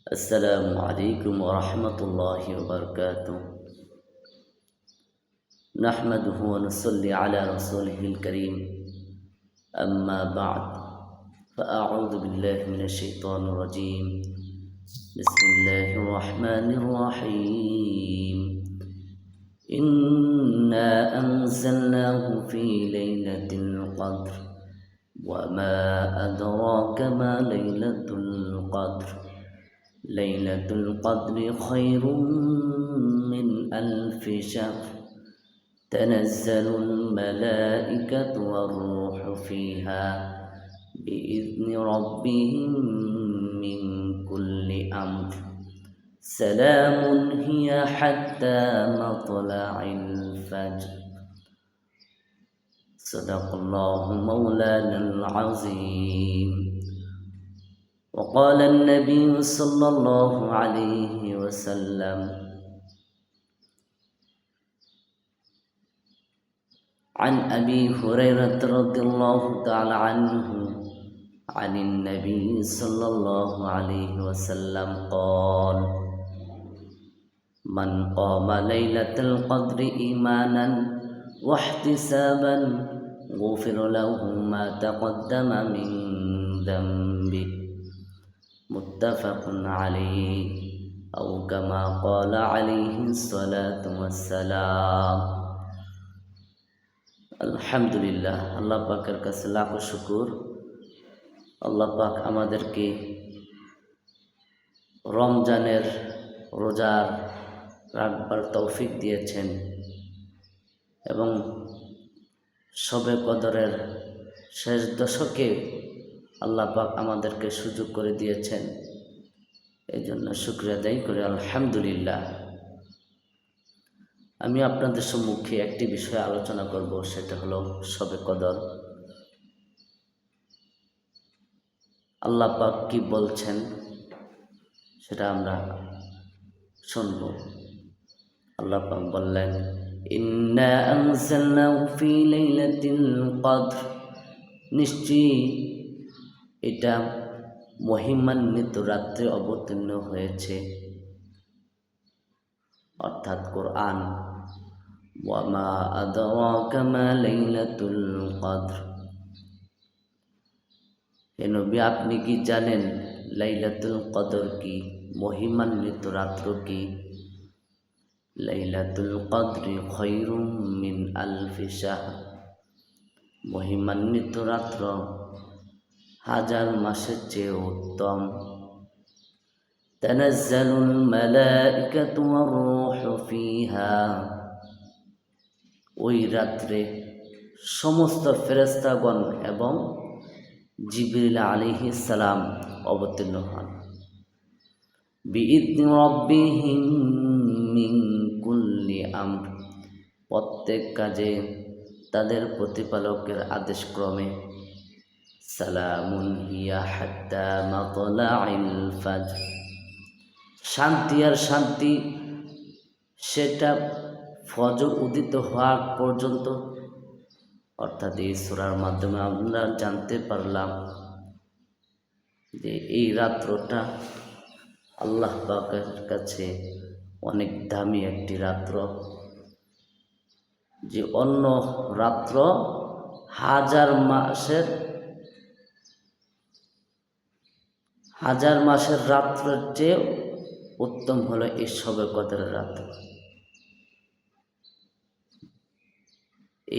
السلام عليكم ورحمة الله وبركاته. نحمده ونصلي على رسوله الكريم. أما بعد، فأعوذ بالله من الشيطان الرجيم. بسم الله الرحمن الرحيم. إنا أنزلناه في ليلة القدر وما أدراك ما ليلة القدر. ليلة القدر خير من ألف شهر. تنزل الملائكة والروح فيها بإذن ربهم من كل أمر. سلام هي حتى مطلع الفجر. صدق الله مولانا العظيم. وقال النبي صلى الله عليه وسلم: عن أبي هريرة رضي الله تعالى عنه عن النبي صلى الله عليه وسلم قال: من قام ليلة القدر إيمانا واحتسابا غفر له ما تقدم من ذنبه. متفق عليه أو كما قال عليه الصلاة والسلام. আলহামদুলিল্লাহ, আল্লাহ পাকের কাছে লাখো শুকুর। আল্লাহ পাক আমাদেরকে রমজানের রোজার রাখবার তৌফিক দিয়েছেন এবং শবে কদরের শেষ দশকে আল্লাহ পাক আমাদেরকে সুযোগ করে দিয়েছেন। এই জন্য শুকরিয়া আদায় করি আলহামদুলিল্লাহ। আমি আপনাদের সম্মুখে একটি বিষয়ে আলোচনা করব, সেটা হলো শবে কদর। আল্লাহ পাক কি বলছেন সেটা আমরা শুনব। আল্লাহ পাক বললেন: ইন্না আনজালনাহু ফি লাইলাতিল কদর। নিশ্চয়ই এটা মহিমান্বিত রাত্রে অবতীর্ণ হয়েছে, অর্থাৎ কোরআন। ওয়ামা আদরাকা মা লাইলাতুল কদর। হে নবী, আপনি কি জানেন লাইলাতুল কদর কি, মহিমান্বিত রাত্র কি? লাইলাতুল কদরি খায়রুম মিন আলফি শাহর। মহিমান্বিত রাত্র হাজার মাসের চেয়ে উত্তম। তানাজ্জালুল মালাইকাতু ওয়ার রূহু ফিহা। ওই রাত্রে সমস্ত ফেরেশতাগণ এবং জিবরিল আলাইহিস সালাম অবতীর্ণ হন। বিইذনি রাব্বিহিম মিন কুল্লি আমর। প্রত্যেক কাজে তাদের প্রতিপালকের আদেশক্রমে। সালামুন হিয়া হাত্তা মাতলাইল ফাজর। শান্তি আর শান্তি সেটা ফজর উদিত হওয়া পর্যন্ত। অর্থাৎ এই সূরার মাধ্যমে আমরা জানতে পারলাম যে এই রাত্রটা আল্লাহ পাকের কাছে অনেক দামি একটি রাত্র, যে অন্য রাত্র হাজার মাসের রাত্রের চেয়ে উত্তম হলো এই শবে কদরের রাত্র।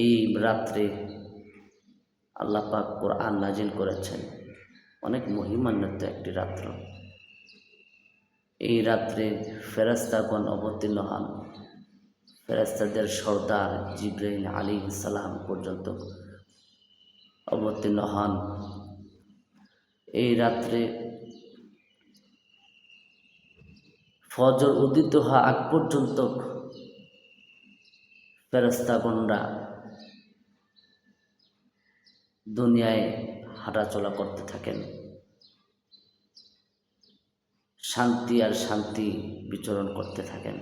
এই রাত্রে আল্লাহ পাক কোরআন নাজিল করেছেন, অনেক মহিমান্বিত একটি রাত্র। এই রাত্রে ফেরেশতাগণ অবতীর্ণ হন। ফেরেশতাদের সর্দার জিবরাইল আলাইহিস সালাম পর্যন্ত অবতীর্ণ হন। এই রাত্রে ফজর উদিত হওয়া আগ পর্যন্ত ফেরেশতাগণরা দুনিয়ায় হাঁটাচলা করতে থাকেন। শান্তি আর শান্তি বিচরণ করতে থাকেন।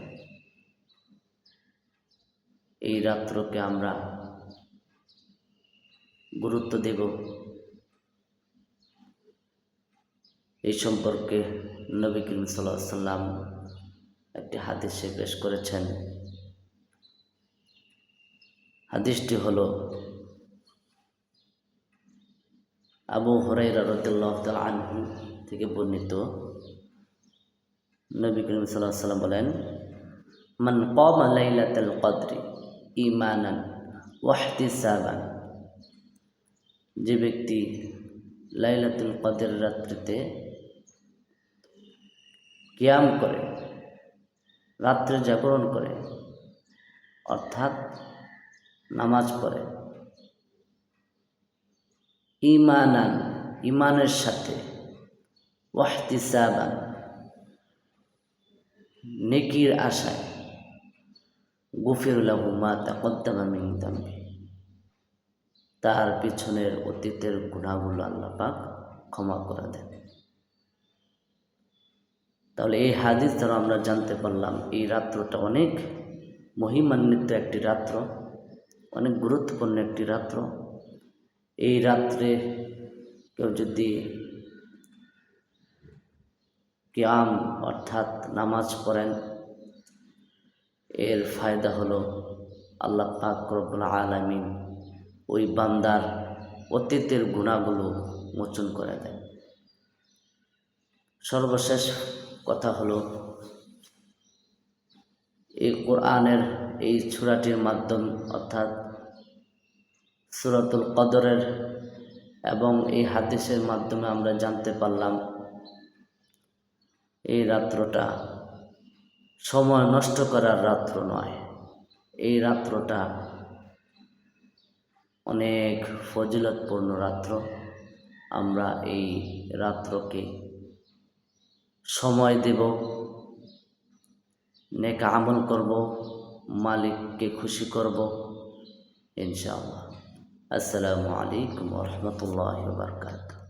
এই রাত্রকে আমরা গুরুত্ব দেব, এই সম্পর্কে নবী করিম সাল্লাল্লাহু আলাইহি সাল্লাম একটি হাদিসে পেশ করেছেন। হাদিসটি হলো আবু হুরায়রা রাদিয়াল্লাহু তাআলা আনহু থেকে বর্ণিত। নবী করিম সাল্লাল্লাহু আলাইহি সাল্লাম বলেন, মান কামা লাইলাতাল কদরি ঈমানান ওয়া ইহতিসাবান, যে ব্যক্তি লাইলাতুল কদর রাত্রিতে কিয়াম করে, রাত্রে জাগরণ করে, অর্থাৎ নামাজ পড়ে, ঈমানান ঈমানের সাথে, ওয়া ইহতিসাবান নেকির আশায়, গুফির লাহু মা তাকদ্দামা মিন যামবি, তার পিছনের অতীতের গুনাহগুলো আল্লাহ পাক ক্ষমা করে দেন। তাহলে এই হাদিস দ্বারা আমরা জানতে পারলাম এই রাত্রটা অনেক মহিমান্বিত একটি রাত্র, অনেক গুরুত্বপূর্ণ একটি রাত্র। এই রাত্রে কেউ যদি কিয়াম অর্থাৎ নামাজ পড়েন, এর ফায়দা হলো আল্লাহ পাক রব্বুল আলামিন ওই বান্দার অতীতের গুনাহগুলো মোচন করে দেন। সর্বশেষ কথা হলো, এই কোরআনের এই সূরাটির মাধ্যমে অর্থাৎ সূরাতুল কদরের এবং এই হাদিসের মাধ্যমে আমরা জানতে পারলাম এই রাত্রটা সময় নষ্ট করার রাত্র নয়, এই রাত্রটা অনেক ফজিলতপূর্ণ রাত্র। আমরা এই রাত্রকে সময় দেব, নেক আমল করব, মালিককে খুশি করব ইনশাআল্লাহ। আসসালামু আলাইকুম ওয়া রাহমাতুল্লাহি ওয়া বারাকাতুহু।